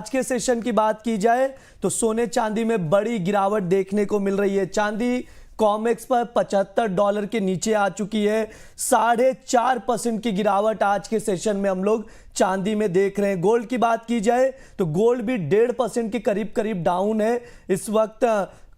आज के सेशन की बात की जाए तो सोने चांदी में बड़ी गिरावट देखने को मिल रही है। चांदी कॉमेक्स पर $75 के नीचे आ चुकी है। 4.5% की गिरावट आज के सेशन में हम लोग चांदी में देख रहे हैं। गोल्ड की बात की जाए तो गोल्ड भी 1.5% के करीब करीब डाउन है इस वक्त।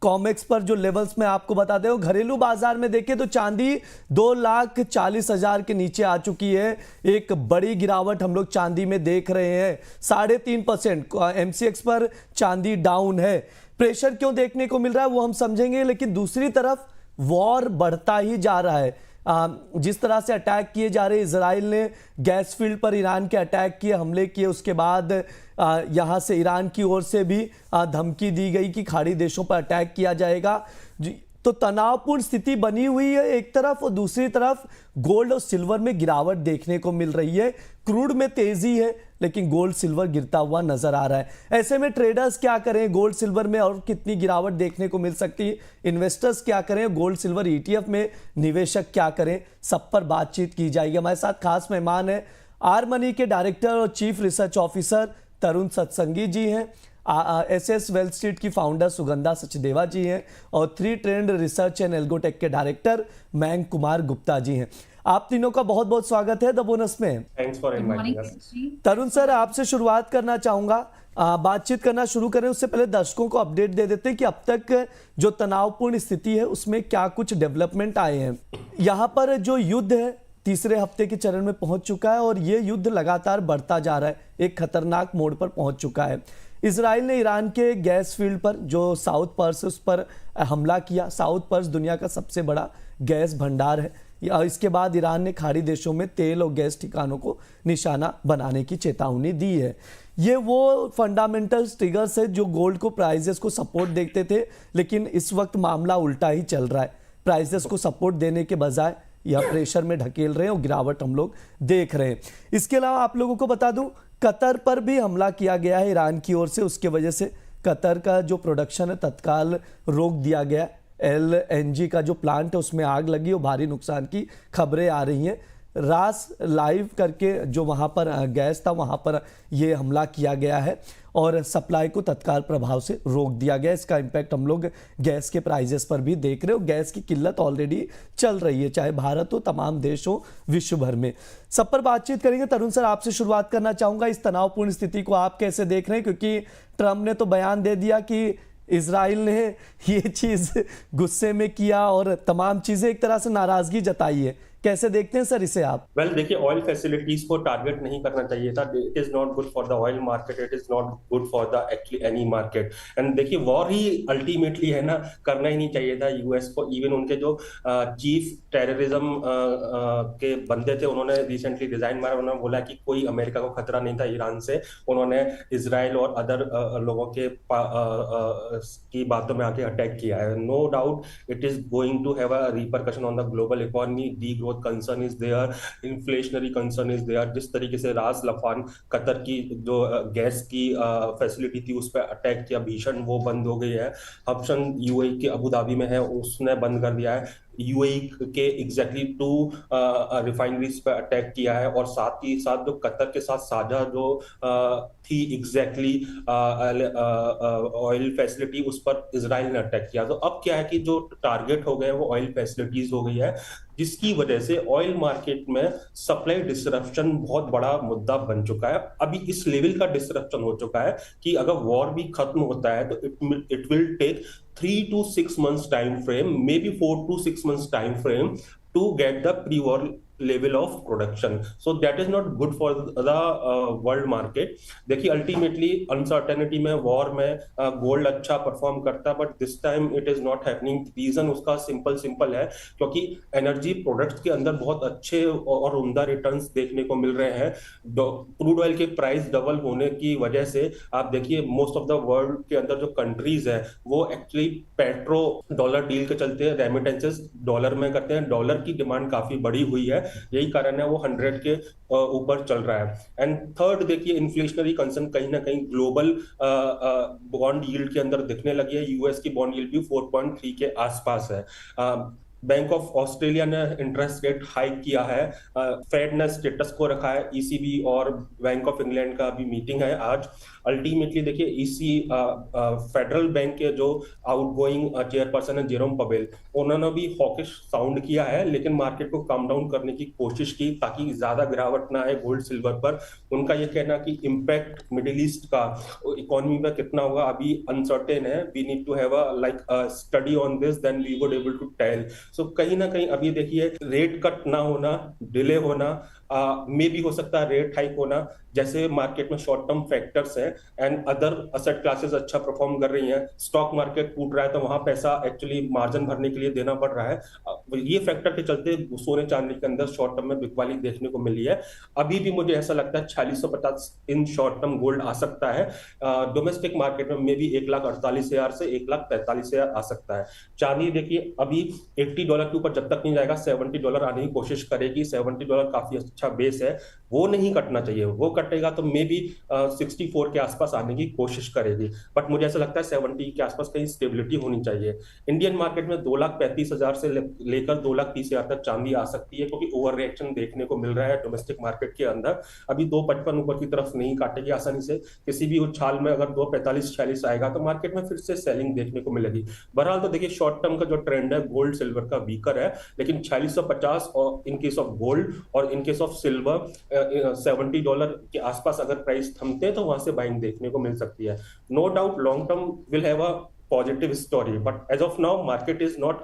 कॉमेक्स पर जो लेवल्स में आपको बता दें, घरेलू बाजार में देखें तो चांदी 2,40,000 के नीचे आ चुकी है। एक बड़ी गिरावट हम लोग चांदी में देख रहे हैं। 3.5% एमसीएक्स पर चांदी डाउन है। प्रेशर क्यों देखने को मिल रहा है वो हम समझेंगे, लेकिन दूसरी तरफ वॉर बढ़ता ही जा रहा है। जिस तरह से अटैक किए जा रहे हैं, इजराइल ने गैस फील्ड पर ईरान के अटैक किए, हमले किए, उसके बाद यहां से ईरान की ओर से भी धमकी दी गई कि खाड़ी देशों पर अटैक किया जाएगा। तो तनावपूर्ण स्थिति बनी हुई है एक तरफ, और दूसरी तरफ गोल्ड और सिल्वर में गिरावट देखने को मिल रही है। क्रूड में तेजी है लेकिन गोल्ड सिल्वर गिरता हुआ नजर आ रहा है। ऐसे में ट्रेडर्स क्या करें, गोल्ड सिल्वर में और कितनी गिरावट देखने को मिल सकती है, इन्वेस्टर्स क्या करें, गोल्ड सिल्वर ईटीएफ में निवेशक क्या करें, सब पर बातचीत की जाएगी। हमारे साथ खास मेहमान है आर मनी के डायरेक्टर और चीफ रिसर्च ऑफिसर तरुण सत्संगी जी हैं, एसएस वेल्थ स्ट्रीट की फाउंडर सुगंधा सचदेवा जी हैं, और 3 ट्रेंड रिसर्च एंड एल्गोटेक के डायरेक्टर मयंक कुमार गुप्ता जी हैं। आप तीनों का बहुत बहुत स्वागत है द बोनस में। Thanks for inviting us. Tarun sir, आपसे शुरुआत करना चाहूंगा। बातचीत करना शुरू करें उससे पहले दर्शकों को अपडेट दे देते हैं कि अब तक जो तनावपूर्ण स्थिति है उसमें क्या कुछ डेवलपमेंट आए हैं। यहाँ पर जो युद्ध है तीसरे हफ्ते के चरण में पहुंच चुका है और ये युद्ध लगातार बढ़ता जा रहा है, एक खतरनाक मोड़ पर पहुंच चुका है। इजराइल ने ईरान के गैस फील्ड पर जो साउथ पर्स उस पर हमला किया। साउथ पर्स दुनिया का सबसे बड़ा गैस भंडार है। इसके बाद ईरान ने खाड़ी देशों में तेल और गैस ठिकानों को निशाना बनाने की चेतावनी दी है। ये वो फंडामेंटल ट्रिगर्स है जो गोल्ड को प्राइजेस को सपोर्ट देखते थे, लेकिन इस वक्त मामला उल्टा ही चल रहा है। प्राइजेस को सपोर्ट देने के बजाय यह प्रेशर में ढकेल रहे हैं और गिरावट हम लोग देख रहे हैं। इसके अलावा आप लोगों को बता दूं, कतर पर भी हमला किया गया है ईरान की ओर से। उसके वजह से कतर का जो प्रोडक्शन है तत्काल रोक दिया गया। एलएनजी का जो प्लांट है उसमें आग लगी और भारी नुकसान की खबरें आ रही हैं। रास लाइव करके जो वहां पर गैस था वहां पर यह हमला किया गया है और सप्लाई को तत्काल प्रभाव से रोक दिया गया। इसका इंपैक्ट हम लोग गैस के प्राइजेस पर भी देख रहे हो। गैस की किल्लत ऑलरेडी चल रही है, चाहे भारत हो, तमाम देश हो, विश्व भर में। सब पर बातचीत करेंगे। तरुण सर, आपसे शुरुआत करना चाहूंगा। इस तनावपूर्ण स्थिति को आप कैसे देख रहे हैं, क्योंकि ट्रंप ने तो बयान दे दिया कि इजराइल ने ये चीज गुस्से में किया और तमाम चीजें एक तरह से नाराजगी जताई है। कैसे देखते हैं सर इसे आप? वेल देखिए, ऑयल फैसिलिटीज को टारगेट नहीं करना चाहिए था। It is not good for the oil market, it is not good for the actually any market. And देखिए, वॉर ही अल्टीमेटली है ना, करना ही नहीं चाहिए था यूएस को। इवन उनके जो चीफ टेररिज्म के बंदे थे, उन्होंने रिसेंटली रिजाइन मारा। उन्होंने बोला कि कोई अमेरिका को खतरा नहीं था ईरान से। उन्होंने इसराइल और अदर लोगों के की बातों में आके अटैक किया है। No doubt it is going to have a repercussion on the global economy. The concern is there, inflationary concern is there. जिस तरीके से रास लफान कतर की जो गैस की फैसिलिटी थी उस पर अटैक किया भीषण, वो बंद हो गई है। हब्शन यूएई के अबू धाबी में है, उसने बंद कर दिया है। यूएई के एग्जैक्टली 2 रिफाइनरीज पर अटैक किया है, और साथ ही साथ जो कतर के साथ साझा जो थी एग्जैक्टली ऑयल फैसिलिटी, उस पर इजराइल ने अटैक किया। तो अब क्या है कि जो टारगेट हो गए वो ऑयल फैसिलिटीज हो गई है, जिसकी वजह से ऑयल मार्केट में सप्लाई डिसरप्शन बहुत बड़ा मुद्दा बन चुका है। अभी इस लेवल का डिसरप्शन हो चुका है कि अगर वॉर भी खत्म होता है तो it will take 3 to 6 months time frame, maybe 4 to 6 months time frame to get the pre-war level of production. So that is not good for the world market. देखिए, अल्टीमेटली अनसर्टेनिटी में, war में gold अच्छा perform करता है, but this time it is not happening. Reason उसका simple है, क्योंकि energy products के अंदर बहुत अच्छे और उम्दा रिटर्न्स देखने को मिल रहे हैं। क्रूड ऑयल के प्राइस डबल होने की वजह से आप देखिए, मोस्ट ऑफ द वर्ल्ड के अंदर जो कंट्रीज है वो एक्चुअली पेट्रो डॉलर डील के चलते रेमिटेंसेस डॉलर में करते हैं। डॉलर की डिमांड काफी बढ़ी हुई है, यही कारण है वो 100 के ऊपर चल रहा है। एंड थर्ड देखिए, इन्फ्लेशनरी कंसर्न कहीं ना कहीं ग्लोबल बॉन्ड यील्ड के अंदर दिखने लगी है। यूएस की बॉन्ड यील्ड भी 4.3 के आसपास है। बैंक ऑफ ऑस्ट्रेलिया ने इंटरेस्ट रेट हाइक किया है, फेड ने स्टेटस को रखा है, ईसीबी और बैंक ऑफ इंग्लैंड का भी मीटिंग है आज। अल्टीमेटली देखिए फेडरल बैंक के जो आउटगोइंग चेयरपर्सन है जेरोम पवेल, उन्होंने भी हॉकिश साउंड किया है, लेकिन मार्केट को कम डाउन करने की कोशिश की ताकि ज्यादा गिरावट ना आए गोल्ड सिल्वर पर। उनका ये कहना कि इम्पैक्ट मिडिल ईस्ट का इकोनॉमी में कितना होगा अभी अनसर्टेन है, we need to have a study on this then we would able to tell. So कहीं ना कहीं अभी देखिए रेट कट ना होना, डिले होना, मे भी हो सकता है रेट हाइक होना, जैसे मार्केट में शॉर्ट टर्म फैक्टर्स हैं एंड अदर असेट क्लासेस अच्छा परफॉर्म कर रही हैं, स्टॉक मार्केट टूट रहा है तो वहां पैसा एक्चुअली मार्जिन भरने के लिए देना पड़ रहा है। ये फैक्टर के चलते सोने चांदी के अंदर शॉर्ट टर्म में बिकवाली देखने को मिली है। अभी भी मुझे ऐसा लगता है 4650 इन शॉर्ट टर्म गोल्ड आ सकता है। डोमेस्टिक मार्केट में मे भी 1,48,000 से 1,43,000 आ सकता है। चांदी देखिए अभी $80 के ऊपर जब तक नहीं जाएगा $70 आने की कोशिश करेगी। $70 काफी अच्छा बेस है, वो नहीं कटना चाहिए। वो कटेगा तो मे बी 64 के आसपास आने की कोशिश करेगी, बट मुझे ऐसा लगता है 70 के आसपास कहीं स्टेबिलिटी होनी चाहिए। इंडियन मार्केट में 2,35,000 से लेकर 2,30,000 तक चांदी आ सकती है, क्योंकि ओवर रिएक्शन देखने को मिल रहा है डोमेस्टिक मार्केट के अंदर। अभी 2,55 ऊपर की तरफ नहीं काटेगी आसानी से, किसी भी उछाल में अगर 2,45-46 आएगा तो मार्केट में फिर से सेलिंग देखने को मिलेगी। बहरहाल तो देखिए शॉर्ट टर्म का जो ट्रेंड है गोल्ड सिल्वर का वीकर है, लेकिन 4650 और इन केस ऑफ गोल्ड और इन केस ऑफ सिल्वर $70 के आसपास अगर प्राइस थमते हैं तो वहां से बाइंग देखने को मिल सकती है। No doubt long term will have a positive story, but as of now market is not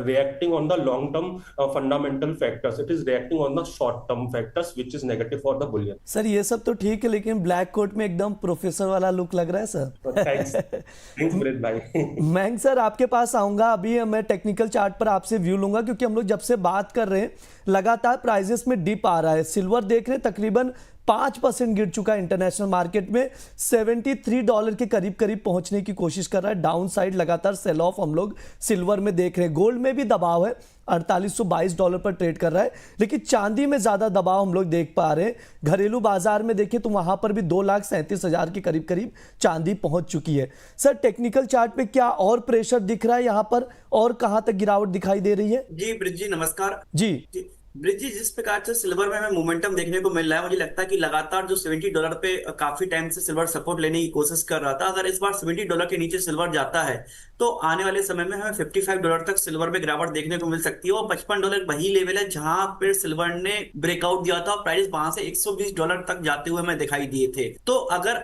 reacting on the long term fundamental factors, it is reacting on the short term factors which is negative for the bullion. Sir ये सब तो ठीक है, लेकिन black coat में एकदम professor वाला look लग रहा है सर। थैंक्स ब्रिज भाई। मैंग सर आपके पास आऊंगा, अभी मैं टेक्निकल चार्ट पर आपसे व्यू लूंगा, क्योंकि हम लोग जब से बात कर रहे हैं लगातार प्राइजेस में डिप आ रहा है। सिल्वर देख रहे हैं तकरीबन 5% गिर चुका है इंटरनेशनल मार्केट में, $73 के करीब करीब पहुंचने की कोशिश कर रहा है। डाउन साइड लगातार सेल ऑफ हम लोग सिल्वर में देख रहे हैं। गोल्ड में भी दबाव है, $4822 पर ट्रेड कर रहा है, लेकिन चांदी में ज्यादा दबाव हम लोग देख पा रहे हैं। घरेलू बाजार में देखें तो वहां पर भी 2,37,000 के करीब करीब चांदी पहुंच चुकी है। सर टेक्निकल चार्ट पे क्या और प्रेशर दिख रहा है यहां पर, और कहां तक गिरावट दिखाई दे रही है? जी ब्रिज जी नमस्कार जी ब्रिज जी, जिस प्रकार से सिल्वर में हमें मोमेंटम देखने को मिल रहा है, मुझे लगता है कि लगातार जो $70 पे काफी टाइम से सिल्वर सपोर्ट लेने की कोशिश कर रहा था, अगर इस बार $70 के नीचे सिल्वर जाता है तो आने वाले समय में हमें $55 तक सिल्वर में गिरावट देखने को मिल सकती है। और $55 वही लेवल है जहां पर सिल्वर ने ब्रेकआउट दिया था और प्राइस वहां से $120 तक जाते हुए हमें दिखाई दिए थे। तो अगर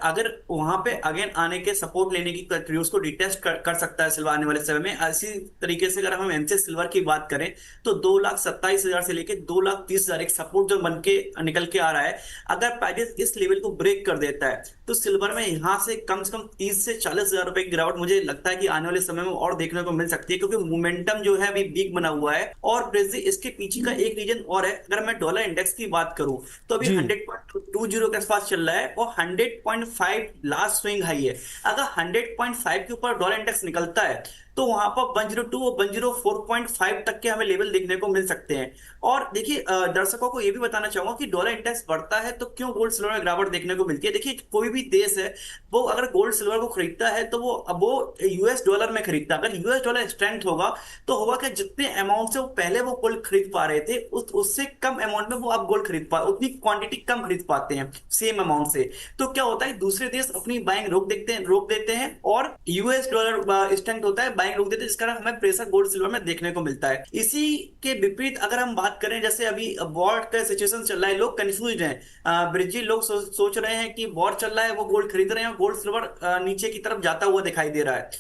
वहां पे अगेन आने के सपोर्ट लेने की उसको डिटेस्ट कर सकता है सिल्वर आने वाले समय में। इसी तरीके से अगर हम एमसीएक्स सिल्वर की बात करें तो 2,27,000 से लेकर 2,30,000 एक सपोर्ट जो बन के निकल के आ रहा है। अगर प्राइस इस लेवल को ब्रेक कर देता है तो सिल्वर में यहां से कम 30 से 40,000 रुपए की गिरावट मुझे लगता है कि आने वाले समय में और देखने को मिल सकती है, क्योंकि मोमेंटम जो है अभी वीक बना हुआ है। और इसके पीछे का एक रीजन और है, अगर मैं डॉलर इंडेक्स की बात करूं तो अभी 100.20 के आसपास चल रहा है और 100.5 लास्ट स्विंग हाई है। अगर 100.5 के ऊपर डॉलर इंडेक्स निकलता है तो वहां पर 102 और 104.5 तक के हमें लेवल देखने को मिल सकते हैं। और देखिए दर्शकों को यह भी बताना चाहूंगा कि डॉलर इंडेक्स बढ़ता है तो क्यों गोल्ड सिल्वर में गिरावट देखने को मिलती है। देखिए कोई भी देश है वो अगर गोल्ड सिल्वर को खरीदता है तो वो यूएस डॉलर में खरीदता है। अगर यूएस डॉलर स्ट्रेंथ होगा तो होगा कि जितने अमाउंट से वो पहले वो गोल्ड खरीद पा रहे थे उससे कम अमाउंट में वो अब गोल्ड खरीद पा, उतनी क्वांटिटी कम खरीद पाते हैं सेम अमाउंट से। तो क्या होता है दूसरे देश अपनी बाइंग रोक देते हैं और यूएस डॉलर स्ट्रेंथ होता है बाइंग रोक देते हैं, जिस कारण हमें प्रेशर गोल्ड सिल्वर में देखने को मिलता है। इसी के विपरीत अगर हम बात करें, जैसे अभी वॉर का सिचुएशन चल रहा है, लोग कंफ्यूज हैं ब्रिजी, लोग सोच रहे हैं कि वॉर चल रहा है वो गोल्ड खरीद रहे हैं, गोल्ड सिल्वर नीचे की तरफ जाता हुआ दिखाई दे रहा है।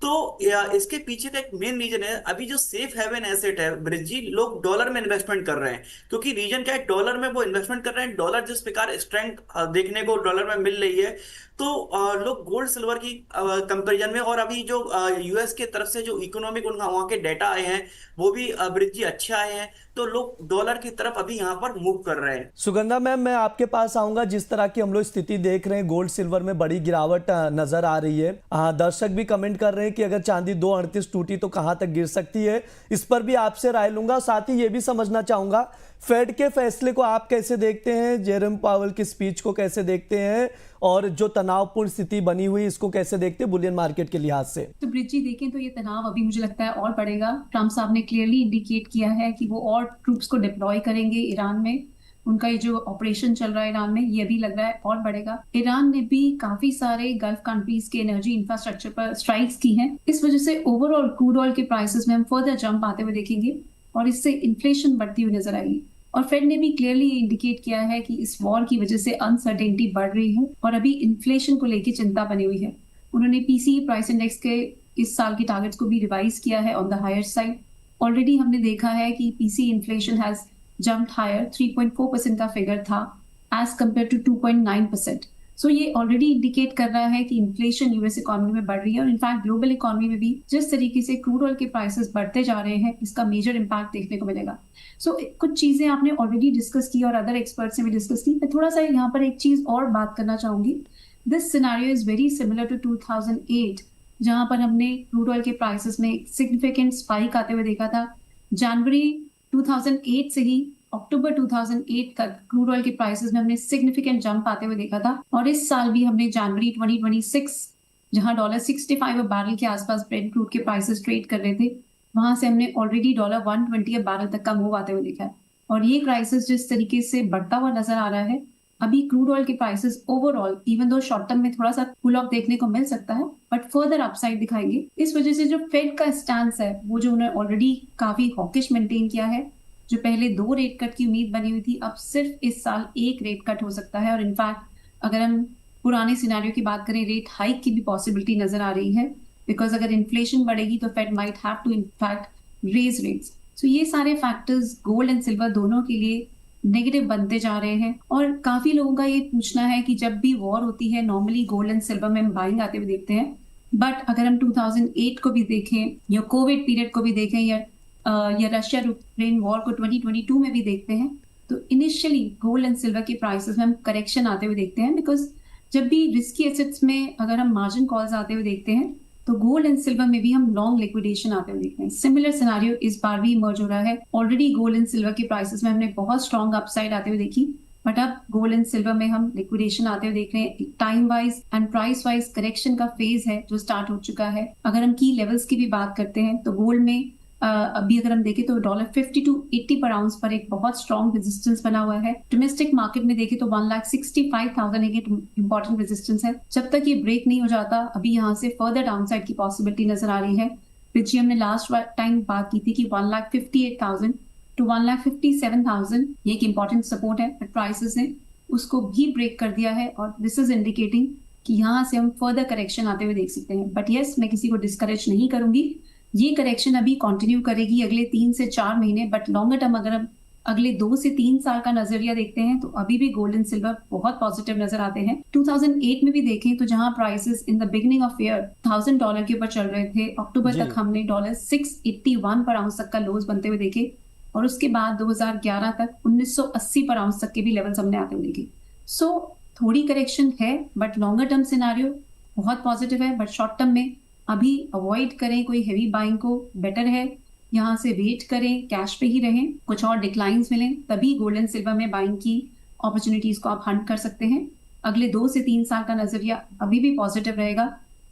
तो इसके पीछे का एक मेन रीजन है, अभी जो सेफ हेवन एसेट है ब्रिजी, लोग डॉलर में इन्वेस्टमेंट कर रहे हैं। क्योंकि रीजन क्या है, डॉलर में वो इन्वेस्टमेंट कर रहे हैं। डॉलर जिस प्रकार स्ट्रेंथ देखने को डॉलर में मिल रही है तो लोग गोल्ड सिल्वर की कंपैरिजन में, और अभी जो यूएस के तरफ से जो इकोनॉमिक उनका वहां के डेटा आए हैं वो भी ब्रिजी अच्छे आए हैं, तो लोग डॉलर की तरफ अभी यहाँ पर मूव कर रहे हैं। सुगंधा मैम मैं आपके पास आऊंगा, जिस तरह की हम लोग स्थिति देख रहे हैं गोल्ड सिल्वर में बड़ी गिरावट नजर आ रही है। दर्शक भी कमेंट कर रहे हैं कि अगर चांदी 238 टूटी तो कहां तक गिर सकती है, इस पर भी आपसे राय लूंगा। साथ ही ये भी समझना चाहूंगा फेड के फैसले को आप कैसे देखते हैं, जेरोम पावेल की स्पीच को कैसे देखते हैं, और जो तनावपूर्ण स्थिति बनी हुई इसको कैसे देखते हैं बुलियन मार्केट के लिहाज से? तो ब्रिजी देखें तो ये तनाव अभी मुझे लगता है और बढ़ेगा। ट्रम्प साहब ने क्लियरली इंडिकेट किया है कि वो और ट्रूप्स को डिप्लॉय करेंगे ईरान में। उनका ये जो ऑपरेशन चल रहा है ईरान में, ये भी लग रहा है और बढ़ेगा। ईरान ने भी काफी सारे गल्फ कंट्रीज के एनर्जी इंफ्रास्ट्रक्चर पर स्ट्राइक्स की हैं। इस वजह से ओवरऑल क्रूड ऑयल के प्राइसेस में हम फर्दर जंप आते हुए देखेंगे और इससे इन्फ्लेशन बढ़ती हुई नजर आएगी। और फेड ने भी क्लियरली इंडिकेट किया है कि इस वॉर की वजह से अनसर्टेनिटी बढ़ रही है और अभी इन्फ्लेशन को लेकर चिंता बनी हुई है। उन्होंने पीसीई प्राइस इंडेक्स के इस साल की टारगेट्स को भी रिवाइज किया है on the higher side. Already हमने देखा है कि PCE inflation has jumped higher, 3.4% का फिगर था एज कम्पेयर टू 2.9%। सो ये ऑलरेडी इंडिकेट कर रहा है कि इन्फ्लेशन यूएस इकोनॉमी में बढ़ रही है और इनफैक्ट ग्लोबल इकोनॉमी में भी जिस तरीके से क्रूड ऑयल के प्राइसेस बढ़ते जा रहे हैं, इसका मेजर इम्पैक्ट देखने को मिलेगा। सो कुछ चीजें आपने ऑलरेडी डिस्कस की और अदर एक्सपर्ट्स ने भी डिस्कस की। मैं थोड़ा सा यहाँ पर एक चीज और बात करना चाहूंगी। This scenario is very similar to 2008, जहां पर हमने क्रूड ऑयल के प्राइसेस में सिग्निफिकेंट स्पाइक आते हुए देखा था। जनवरी 2008 से ही अक्टूबर 2008 तक क्रूड ऑयल के प्राइसेस में हमने सिग्निफिकेंट जंप आते हुए देखा था और इस साल भी हमने जनवरी 2026, जहां $65 बैरल के आसपास ब्रेंट क्रूड के प्राइसेस ट्रेड कर रहे थे, वहां से हमने ऑलरेडी $120 बैरल तक का मूव आते हुए देखा है। और ये प्राइसेस जिस तरीके से बढ़ता हुआ नजर आ रहा है, अभी क्रूड ऑयल के prices overall even though short term में थोड़ा सा पुल ऑफ देखने को मिल सकता है, बट फर्दर अपसाइड दिखाएंगे। इस वजह से जो फेड का स्टैंस है, वो जो उन्होंने ऑलरेडी काफी हॉकिश मेंटेन किया है, जो पहले 2 रेट कट की उम्मीद बनी हुई थी, अब सिर्फ इस साल 1 रेट कट हो सकता है। और इनफैक्ट अगर हम पुराने सिनेरियो की बात करें, रेट हाइक की भी पॉसिबिलिटी नजर आ रही है, बिकॉज अगर इन्फ्लेशन बढ़ेगी तो Fed might have to in fact raise rates. So ये सारे फैक्टर्स गोल्ड एंड सिल्वर दोनों के लिए नेगेटिव बनते जा रहे हैं। और काफी लोगों का ये पूछना है कि जब भी वॉर होती है नॉर्मली गोल्ड एंड सिल्वर में हम बाइंग आते हुए देखते हैं, बट अगर हम 2008 को भी देखें या कोविड पीरियड को भी देखें या रशिया यूक्रेन वॉर को 2022 में भी देखते हैं, तो इनिशियली गोल्ड एंड सिल्वर के प्राइसेस में हम करेक्शन आते हुए देखते हैं। बिकॉज जब भी रिस्की एसेट्स में अगर हम मार्जिन कॉल्स आते हुए देखते हैं, तो गोल्ड एंड सिल्वर में भी हम लॉन्ग लिक्विडेशन आते हुए देखते हैं। सिमिलर सिनेरियो इस बार भी इमर्ज हो रहा है। ऑलरेडी गोल्ड एंड सिल्वर के प्राइसेस में हमने बहुत स्ट्रॉन्ग अपसाइड आते हुए देखी, बट अब गोल्ड एंड सिल्वर में हम लिक्विडेशन आते हुए देख रहे हैं। Time wise and price wise correction का फेज है जो स्टार्ट हो चुका है। अगर हम की लेवल्स की भी बात करते हैं तो गोल्ड में अभी अगर हम देखें तो $50 to 80 पर आउंस पर एक बहुत स्ट्रॉन्ग रेजिस्टेंस बना हुआ है। डोमेस्टिक मार्केट में देखें तो 1,65,000 एक इंपॉर्टेंट रेजिस्टेंस है। जब तक ये ब्रेक नहीं हो जाता, अभी यहाँ से फर्दर डाउनसाइड की पॉसिबिलिटी नजर आ रही है। पिछले हमने लास्ट टाइम बात की थी कि 1,58,000 to 1,57,000 ये एक इंपॉर्टेंट सपोर्ट है, बट प्राइसेस ने उसको भी ब्रेक कर दिया है और दिस इज इंडिकेटिंग कि यहाँ से हम फर्दर करेक्शन आते हुए देख सकते हैं। बट यस, मैं किसी को डिस्करेज नहीं करूंगी, ये करेक्शन अभी कंटिन्यू करेगी अगले 3 से 4 महीने, बट लॉन्गर टर्म अगर हम अगले 2 से 3 साल का नजरिया देखते हैं तो अभी भी गोल्ड एंड सिल्वर बहुत पॉजिटिव नजर आते हैं। 2008 में भी देखें तो जहां prices in the beginning of year $1,000 के ऊपर चल रहे थे, अक्टूबर तक हमने $681 पर आउंस तक का लोज बनते हुए देखे और उसके बाद 2011 तक 1980 पर आउंस तक के भी लेवल्स हमने आते हुए देखे। सो थोड़ी करेक्शन है, बट लॉन्गर टर्म सिनेरियो बहुत पॉजिटिव है। बट शॉर्ट टर्म में अभी अवॉइड करें कोई हेवी बाइंग को, बेटर है यहाँ से वेट करें, कैश पे ही रहें, कुछ और डिक्लाइंस मिलें तभी गोल्ड एंड सिल्वर में बाइंग की अपॉर्चुनिटीज को आप हंट कर सकते हैं। अगले 2 से 3 साल का नजरिया अभी भी पॉजिटिव रहेगा,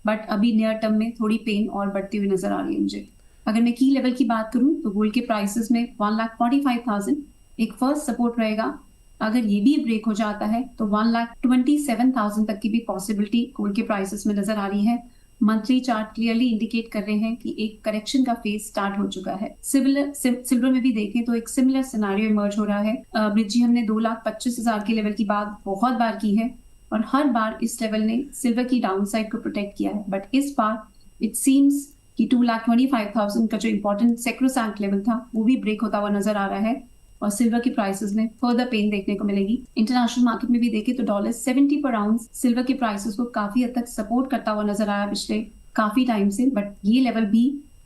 बट अभी नियर टर्म में थोड़ी पेन और बढ़ती हुई नजर आ रही है मुझे। अगर मैं की लेवल की बात करूं तो गोल्ड के प्राइसेस में 1,45,000 एक फर्स्ट सपोर्ट रहेगा। अगर ये भी ब्रेक हो जाता है तो 1,27,000 तक की भी पॉसिबिलिटी गोल्ड के प्राइसेस में नजर आ रही है। मंथली चार्ट क्लियरली इंडिकेट कर रहे हैं कि एक करेक्शन का फेज स्टार्ट हो चुका है। सिल्वर में भी देखें तो एक सिमिलर सिनेरियो इमर्ज हो रहा है। ब्रिजी हमने 2,25,000 के लेवल की बात बहुत बार की है और हर बार इस लेवल ने सिल्वर की डाउनसाइड को प्रोटेक्ट किया है, बट इस बार इट सीम्स कि 2,25,000 का जो इंपॉर्टेंट सेक्रोसैंक्ट लेवल था वो भी ब्रेक होता हुआ नजर आ रहा है और सिल्वर की प्राइसेस में फर्दर पेन देखने को मिलेगी। इंटरनेशनल मार्केट में भी देखें तो $70 पर आउंस सिल्वर के प्राइसेस को काफी हद तक सपोर्ट करता हुआ नजर आया पिछले काफी टाइम से, बट ये लेवल भी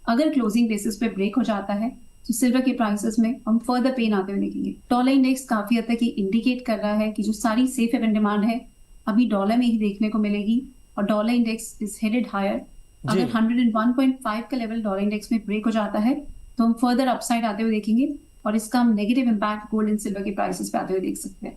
अगर क्लोजिंग बेसिस पे ब्रेक हो जाता है तो सिल्वर के प्राइसेस में हम फर्दर पेन आते हुए देखेंगे। डॉलर इंडेक्स काफी हद तक इंडिकेट कर रहा है कि जो सारी सेफ हेवन डिमांड है अभी डॉलर में ही देखने को मिलेगी और dollar index is headed higher. अगर 101.5 का लेवल डॉलर इंडेक्स में ब्रेक हो जाता है तो हम फर्दर अपसाइड आते हुए देखेंगे और इसका हम negative impact gold and silver के प्राइसेस पे आते हुए देख सकते हैं।